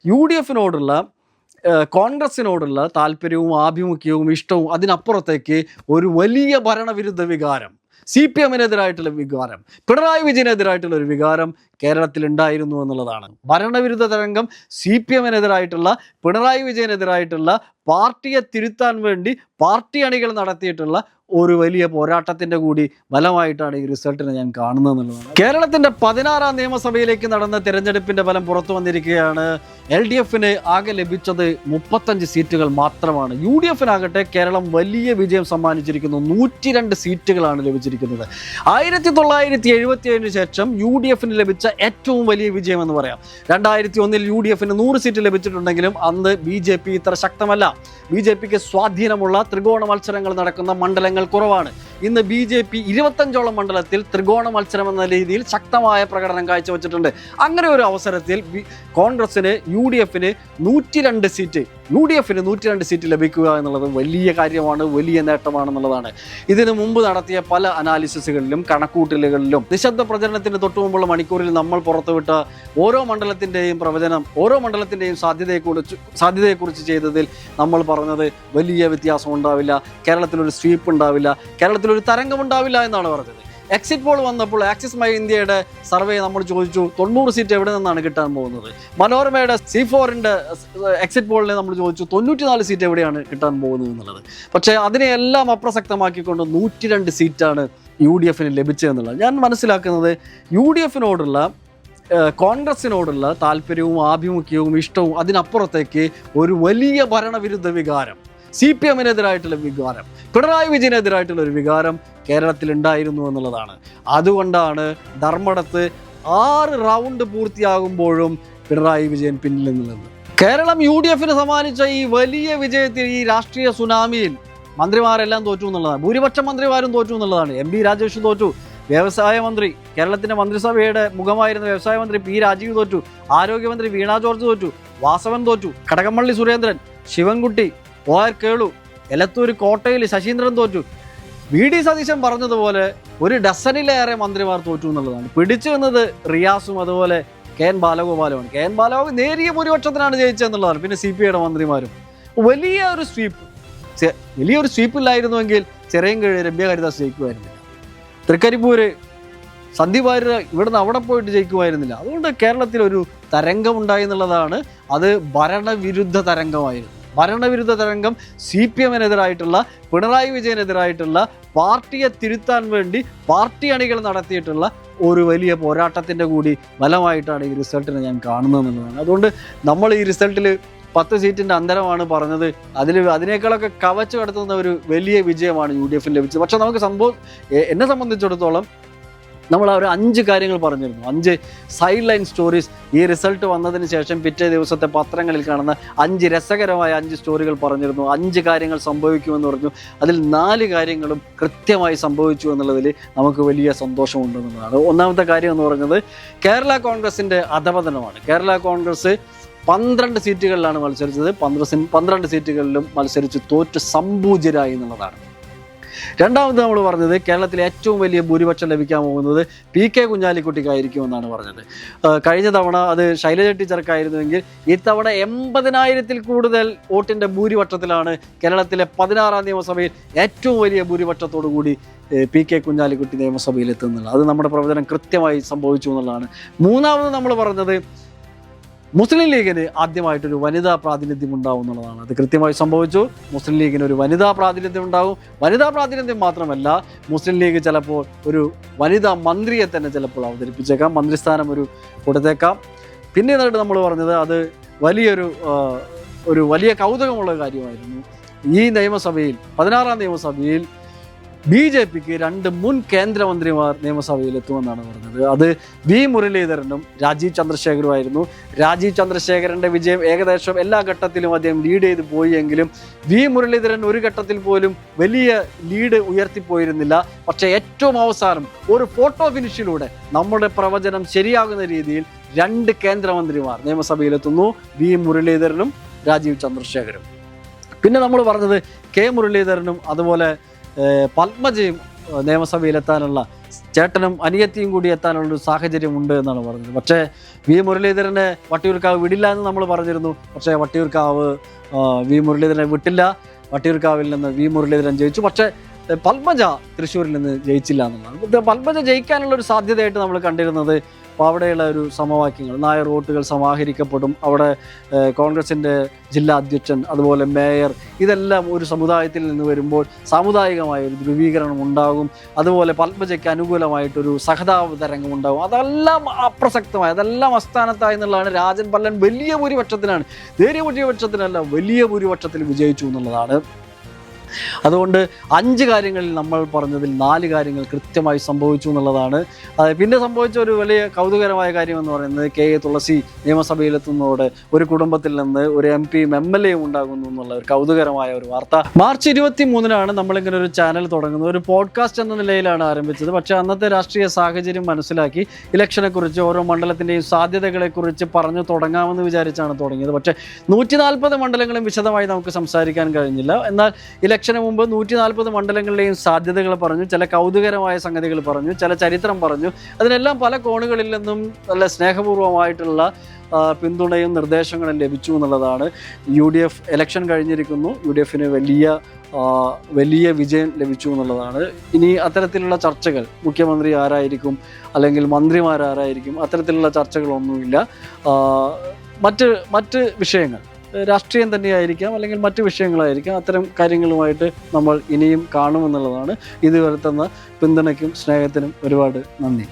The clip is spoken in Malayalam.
UDFിനോടുള്ള കോൺഗ്രസിനോടുള്ള താല്പര്യവും ആഭിമുഖ്യവും ഇഷ്ടവും അതിനപ്പുറത്തേക്ക് ഒരു വലിയ ഭരണവിരുദ്ധ വികാരം, CPM-നെതിരായിട്ടുള്ള വികാരം, പിണറായി വിജയനെതിരായിട്ടുള്ള ഒരു വികാരം കേരളത്തിൽ ഉണ്ടായിരുന്നു എന്നുള്ളതാണ്. ഭരണവിരുദ്ധ തരംഗം CPM-നെതിരായിട്ടുള്ള, പിണറായി വിജയനെതിരായിട്ടുള്ള, പാർട്ടിയെ തിരുത്താൻ വേണ്ടി പാർട്ടി അണികൾ നടത്തിയിട്ടുള്ള ഒരു വലിയ പോരാട്ടത്തിൻ്റെ കൂടി ഫലമായിട്ടാണ് ഈ റിസൾട്ടിനെ ഞാൻ കാണുന്നത് എന്നുള്ളതാണ്. കേരളത്തിൻ്റെ 16ാം നിയമസഭയിലേക്ക് നടന്ന തിരഞ്ഞെടുപ്പിൻ്റെ ഫലം പുറത്തു വന്നിരിക്കുകയാണ്. LDFിന് ആകെ ലഭിച്ചത് 35 സീറ്റുകൾ മാത്രമാണ്. UDFിനാകട്ടെ കേരളം വലിയ വിജയം സമ്മാനിച്ചിരിക്കുന്നു. 102 സീറ്റുകളാണ് ലഭിച്ചിരിക്കുന്നത്. 1977 ശേഷം UDFിന് ലഭിച്ച ഏറ്റവും വലിയ വിജയം എന്ന് പറയാം. 2001 UDFിന് 100 സീറ്റ് ലഭിച്ചിട്ടുണ്ടെങ്കിലും അന്ന് BJP ഇത്ര ശക്തമല്ല. BJPക്ക് സ്വാധീനമുള്ള ത്രികോണ മത്സരങ്ങൾ നടക്കുന്ന മണ്ഡലങ്ങൾ കുറവാണ്. ഇന്ന് BJP 25ഓളം മണ്ഡലത്തിൽ ത്രികോണ മത്സരം എന്ന രീതിയിൽ ശക്തമായ പ്രകടനം കാഴ്ചവെച്ചിട്ടുണ്ട്. അങ്ങനെ ഒരു അവസരത്തിൽ കോൺഗ്രസിന് UDFിന് 102 സീറ്റ് ലഭിക്കുക എന്നുള്ളത് വലിയ കാര്യമാണ്, വലിയ നേട്ടമാണെന്നുള്ളതാണ്. ഇതിനു മുമ്പ് നടത്തിയ പല അനാലിസിസുകളിലും കണക്കൂട്ടലുകളിലും നിശബ്ദ പ്രചരണത്തിന് തൊട്ടു മുമ്പുള്ള മണിക്കൂറിൽ നമ്മൾ പുറത്തുവിട്ട ഓരോ മണ്ഡലത്തിൻ്റെയും പ്രവചനം, ഓരോ മണ്ഡലത്തിൻ്റെയും സാധ്യതയെക്കുറിച്ച് ചെയ്തതിൽ നമ്മൾ പറഞ്ഞത് വലിയ വ്യത്യാസം ഉണ്ടാവില്ല, കേരളത്തിലൊരു സ്വീപ്പ് ഉണ്ടാവില്ല, കേരളത്തിലൊരു തരംഗം ഉണ്ടാവില്ല എന്നാണ് പറഞ്ഞത്. എക്സിറ്റ് പോൾ വന്നപ്പോൾ ആക്സിസ് മൈ ഇന്ത്യയുടെ സർവേ നമ്മൾ ചോദിച്ചു 90 സീറ്റ് എവിടെ നിന്നാണ് കിട്ടാൻ പോകുന്നത്. മനോരമയുടെ C4ൻ്റെ എക്സിറ്റ് പോളിനെ നമ്മൾ ചോദിച്ചു 94 സീറ്റ് എവിടെയാണ് കിട്ടാൻ പോകുന്നത് എന്നുള്ളത്. പക്ഷേ അതിനെയെല്ലാം അപ്രസക്തമാക്കിക്കൊണ്ട് 102 സീറ്റാണ് UDFിന് ലഭിച്ചതെന്നുള്ളത്. ഞാൻ മനസ്സിലാക്കുന്നത് UDFിനോടുള്ള കോൺഗ്രസിനോടുള്ള താല്പര്യവും ആഭിമുഖ്യവും ഇഷ്ടവും അതിനപ്പുറത്തേക്ക് ഒരു വലിയ ഭരണവിരുദ്ധ വികാരം, CPM-നെതിരായിട്ടുള്ള വികാരം, പിണറായി വിജയനെതിരായിട്ടുള്ള ഒരു വികാരം കേരളത്തിൽ ഉണ്ടായിരുന്നു എന്നുള്ളതാണ്. അതുകൊണ്ടാണ് ധർമ്മടത്ത് 6 റൗണ്ട് പൂർത്തിയാകുമ്പോഴും പിണറായി വിജയൻ പിന്നിൽ നിന്നത്. കേരളം UDFിന് സമ്മാനിച്ച ഈ വലിയ വിജയത്തിൽ, ഈ രാഷ്ട്രീയ സുനാമിയിൽ മന്ത്രിമാരെല്ലാം തോറ്റു എന്നുള്ളതാണ്. ഭൂരിപക്ഷം മന്ത്രിമാരും തോറ്റു എന്നുള്ളതാണ്. MP രാജേഷ് തോറ്റു, വ്യവസായ മന്ത്രി, കേരളത്തിൻ്റെ മന്ത്രിസഭയുടെ മുഖമായിരുന്ന വ്യവസായ മന്ത്രി P രാജീവ് തോറ്റു, ആരോഗ്യമന്ത്രി വീണ ജോർജ് തോറ്റു, വാസവൻ തോറ്റു, കടകംപള്ളി സുരേന്ദ്രൻ, ശിവൻകുട്ടി, OR കേളു, എലത്തൂർ കോട്ടയിൽ ശശീന്ദ്രൻ തോറ്റു. VD സതീശൻ പറഞ്ഞതുപോലെ ഒരു ഡസനിലേറെ മന്ത്രിമാർ തോറ്റു എന്നുള്ളതാണ്. പിടിച്ചു വന്നത് റിയാസും അതുപോലെ KN ബാലഗോപാലുമാണ്. KN ബാലഗോപാൽ നേരിയ ഭൂരിപക്ഷത്തിനാണ് ജയിച്ചതെന്നുള്ളതാണ്. പിന്നെ CPIയുടെ മന്ത്രിമാരും വലിയൊരു സ്വീപ്പില്ലായിരുന്നുവെങ്കിൽ ചെറിയൻകീഴ് രമ്യ ഹരിദാസ് ജയിക്കുമായിരുന്നില്ല. തൃക്കരിപ്പൂര് സന്ദീപ് വാര്യർ ഇവിടുന്ന് അവിടെ പോയിട്ട് ജയിക്കുമായിരുന്നില്ല. അതുകൊണ്ട് കേരളത്തിലൊരു തരംഗമുണ്ടായി എന്നുള്ളതാണ്. അത് ഭരണവിരുദ്ധ തരംഗമായിരുന്നു. ഭരണവിരുദ്ധ തരംഗം CPM-നെതിരായിട്ടുള്ള, പിണറായി വിജയനെതിരായിട്ടുള്ള, പാർട്ടിയെ തിരുത്താൻ വേണ്ടി പാർട്ടി അണികൾ നടത്തിയിട്ടുള്ള ഒരു വലിയ പോരാട്ടത്തിൻ്റെ കൂടി ഫലമായിട്ടാണ് ഈ റിസൾട്ടിനെ ഞാൻ കാണുന്നത് എന്നുള്ളതാണ്. അതുകൊണ്ട് നമ്മൾ ഈ റിസൾട്ടിൽ 10 സീറ്റിൻ്റെ അന്തരമാണ് പറഞ്ഞത്. അതിനേക്കാളൊക്കെ കവച്ച് കടത്തുന്ന ഒരു വലിയ വിജയമാണ് UDFിന് ലഭിച്ചത്. പക്ഷെ നമുക്ക് എന്നെ സംബന്ധിച്ചിടത്തോളം നമ്മൾ ആ ഒരു 5 കാര്യങ്ങൾ പറഞ്ഞിരുന്നു. 5 സൈഡ് ലൈൻ സ്റ്റോറീസ് ഈ റിസൾട്ട് വന്നതിന് ശേഷം പിറ്റേ ദിവസത്തെ പത്രങ്ങളിൽ കാണുന്ന 5 രസകരമായ 5 സ്റ്റോറികൾ പറഞ്ഞിരുന്നു. 5 കാര്യങ്ങൾ സംഭവിക്കുമെന്ന് പറഞ്ഞു. അതിൽ 4 കാര്യങ്ങളും കൃത്യമായി സംഭവിച്ചു എന്നുള്ളതിൽ നമുക്ക് വലിയ സന്തോഷമുണ്ടെന്നുള്ളതാണ്. ഒന്നാമത്തെ കാര്യം എന്ന് പറയുന്നത് കേരള കോൺഗ്രസിൻ്റെ അധപതനമാണ്. കേരള കോൺഗ്രസ് 12 സീറ്റുകളിലാണ് മത്സരിച്ചത്. 12 സീറ്റുകളിലും മത്സരിച്ച് തോറ്റ് സംപൂജ്യരായി എന്നുള്ളതാണ്. രണ്ടാമത് നമ്മൾ പറഞ്ഞത് കേരളത്തിലെ ഏറ്റവും വലിയ ഭൂരിപക്ഷം ലഭിക്കാൻ പോകുന്നത് PK കുഞ്ഞാലിക്കുട്ടിക്കായിരിക്കുമെന്നാണ് പറഞ്ഞത്. കഴിഞ്ഞ തവണ അത് ശൈലജ ടീച്ചർക്കായിരുന്നുവെങ്കിൽ ഇത്തവണ 80,000-ൽ കൂടുതൽ വോട്ടിൻ്റെ ഭൂരിപക്ഷത്തിലാണ് കേരളത്തിലെ 16ാം നിയമസഭയിൽ ഏറ്റവും വലിയ ഭൂരിപക്ഷത്തോടു കൂടി PK കുഞ്ഞാലിക്കുട്ടി നിയമസഭയിൽ എത്തുന്നത്. അത് നമ്മുടെ പ്രവചനം കൃത്യമായി സംഭവിച്ചു എന്നുള്ളതാണ്. മൂന്നാമത് നമ്മൾ പറഞ്ഞത് മുസ്ലിം ലീഗിന് ആദ്യമായിട്ടൊരു വനിതാ പ്രാതിനിധ്യം ഉണ്ടാവും എന്നുള്ളതാണ്. അത് കൃത്യമായി സംഭവിച്ചു. മുസ്ലിം ലീഗിന് ഒരു വനിതാ പ്രാതിനിധ്യം ഉണ്ടാവും. വനിതാ പ്രാതിനിധ്യം മാത്രമല്ല, മുസ്ലിം ലീഗ് ചിലപ്പോൾ ഒരു വനിതാ മന്ത്രിയെ തന്നെ ചിലപ്പോൾ അവതരിപ്പിച്ചേക്കാം, മന്ത്രിസ്ഥാനം കൊടുത്തേക്കാം. പിന്നീടായിട്ട് നമ്മൾ പറഞ്ഞത് അത് വലിയ കൗതുകമുള്ള കാര്യമായിരുന്നു. ഈ നിയമസഭയിൽ 16ാം നിയമസഭയിൽ BJPക്ക് 2 മുൻ കേന്ദ്രമന്ത്രിമാർ നിയമസഭയിൽ എത്തുമെന്നാണ് പറഞ്ഞത്. അത് V മുരളീധരനും രാജീവ് ചന്ദ്രശേഖറുമായിരുന്നു. രാജീവ് ചന്ദ്രശേഖരൻ്റെ വിജയം ഏകദേശം എല്ലാ ഘട്ടത്തിലും അദ്ദേഹം ലീഡ് ചെയ്ത് പോയി എങ്കിലും V മുരളീധരൻ ഒരു ഘട്ടത്തിൽ പോലും വലിയ ലീഡ് ഉയർത്തിപ്പോയിരുന്നില്ല. പക്ഷേ ഏറ്റവും അവസാനം ഒരു ഫോട്ടോ ഫിനിഷിലൂടെ നമ്മുടെ പ്രവചനം ശരിയാകുന്ന രീതിയിൽ 2 കേന്ദ്രമന്ത്രിമാർ നിയമസഭയിലെത്തുന്നു, V മുരളീധരനും രാജീവ് ചന്ദ്രശേഖരും. പിന്നെ നമ്മൾ പറഞ്ഞത് K മുരളീധരനും അതുപോലെ പത്മജയും നിയമസഭയിലെത്താനുള്ള ചേട്ടനും അനിയത്തിയും കൂടി എത്താനുള്ളൊരു സാഹചര്യം ഉണ്ട് എന്നാണ് പറഞ്ഞത്. പക്ഷേ വി മുരളീധരനെ വട്ടിയൂർക്കാവ് വിടില്ല എന്ന് നമ്മൾ പറഞ്ഞിരുന്നു. പക്ഷേ വട്ടിയൂർക്കാവ് വി മുരളീധരനെ വിട്ടില്ല. വട്ടിയൂർക്കാവിൽ നിന്ന് വി മുരളീധരൻ ജയിച്ചു. പക്ഷേ പത്മജ തൃശ്ശൂരിൽ നിന്ന് ജയിച്ചില്ല എന്നുള്ളതാണ്. പത്മജ ജയിക്കാനുള്ള ഒരു സാധ്യതയായിട്ട് നമ്മൾ കണ്ടിരുന്നത് അവിടെയുള്ള ഒരു സമവാക്യങ്ങൾ, നായർ വോട്ടുകൾ സമാഹരിക്കപ്പെടും, അവിടെ കോൺഗ്രസിൻ്റെ ജില്ലാ അധ്യക്ഷൻ അതുപോലെ മേയർ ഇതെല്ലാം ഒരു സമുദായത്തിൽ നിന്ന് വരുമ്പോൾ സാമുദായികമായ ഒരു ധ്രുവീകരണം ഉണ്ടാകും. അതുപോലെ പത്മജയ്ക്ക് അനുകൂലമായിട്ടൊരു സഹതാപ തരംഗം ഉണ്ടാകും. അതെല്ലാം അപ്രസക്തമായി, അതെല്ലാം അസ്ഥാനത്തായി എന്നുള്ളതാണ്. രാജൻ പല്ലൻ വലിയ ഭൂരിപക്ഷത്തിനാണ്, നേരിയ ഭൂരിപക്ഷത്തിനല്ല, വലിയ ഭൂരിപക്ഷത്തിൽ വിജയിച്ചു എന്നുള്ളതാണ്. അതുകൊണ്ട് 5 കാര്യങ്ങളിൽ നമ്മൾ പറഞ്ഞതിൽ 4 കാര്യങ്ങൾ കൃത്യമായി സംഭവിച്ചു എന്നുള്ളതാണ്. പിന്നെ സംഭവിച്ച ഒരു വലിയ കൗതുകരമായ കാര്യം എന്ന് പറയുന്നത് കെ എ തുളസി നിയമസഭയിലെത്തുന്നതോടെ ഒരു കുടുംബത്തിൽ നിന്ന് ഒരു MP-യും MLA-യും ഉണ്ടാകുന്നു എന്നുള്ള ഒരു കൗതുകരമായ ഒരു വാർത്ത. മാർച്ച് 23-നാണ് നമ്മളിങ്ങനെ ഒരു ചാനൽ തുടങ്ങുന്നത്. ഒരു പോഡ്കാസ്റ്റ് എന്ന നിലയിലാണ് ആരംഭിച്ചത്. പക്ഷേ അന്നത്തെ രാഷ്ട്രീയ സാഹചര്യം മനസ്സിലാക്കി ഇലക്ഷനെക്കുറിച്ച് ഓരോ മണ്ഡലത്തിൻ്റെയും സാധ്യതകളെക്കുറിച്ച് പറഞ്ഞു തുടങ്ങാമെന്ന് വിചാരിച്ചാണ് തുടങ്ങിയത്. പക്ഷേ 140 മണ്ഡലങ്ങളും വിശദമായി നമുക്ക് സംസാരിക്കാൻ കഴിഞ്ഞില്ല. എന്നാൽ ഇലക്ഷന് മുമ്പ് 140 മണ്ഡലങ്ങളിലെയും സാധ്യതകൾ പറഞ്ഞു, ചില കൗതുകരമായ സംഗതികൾ പറഞ്ഞു, ചില ചരിത്രം പറഞ്ഞു. അതിനെല്ലാം പല കോണുകളിൽ നിന്നും നല്ല സ്നേഹപൂർവ്വമായിട്ടുള്ള പിന്തുണയും നിർദ്ദേശങ്ങളും ലഭിച്ചു എന്നുള്ളതാണ്. UDF ഇലക്ഷൻ കഴിഞ്ഞിരിക്കുന്നു. UDFന് വലിയ വിജയം ലഭിച്ചു എന്നുള്ളതാണ്. ഇനി അത്തരത്തിലുള്ള ചർച്ചകൾ, മുഖ്യമന്ത്രി ആരായിരിക്കും അല്ലെങ്കിൽ മന്ത്രിമാരാരായിരിക്കും, അത്തരത്തിലുള്ള ചർച്ചകളൊന്നുമില്ല. മറ്റ് വിഷയങ്ങൾ, രാഷ്ട്രീയം തന്നെയായിരിക്കാം അല്ലെങ്കിൽ മറ്റു വിഷയങ്ങളായിരിക്കാം, അത്തരം കാര്യങ്ങളുമായിട്ട് നമ്മൾ ഇനിയും കാണുമെന്നുള്ളതാണ്. ഇതുവരെ തന്ന പിന്തുണയ്ക്കും സ്നേഹത്തിനും ഒരുപാട് നന്ദി.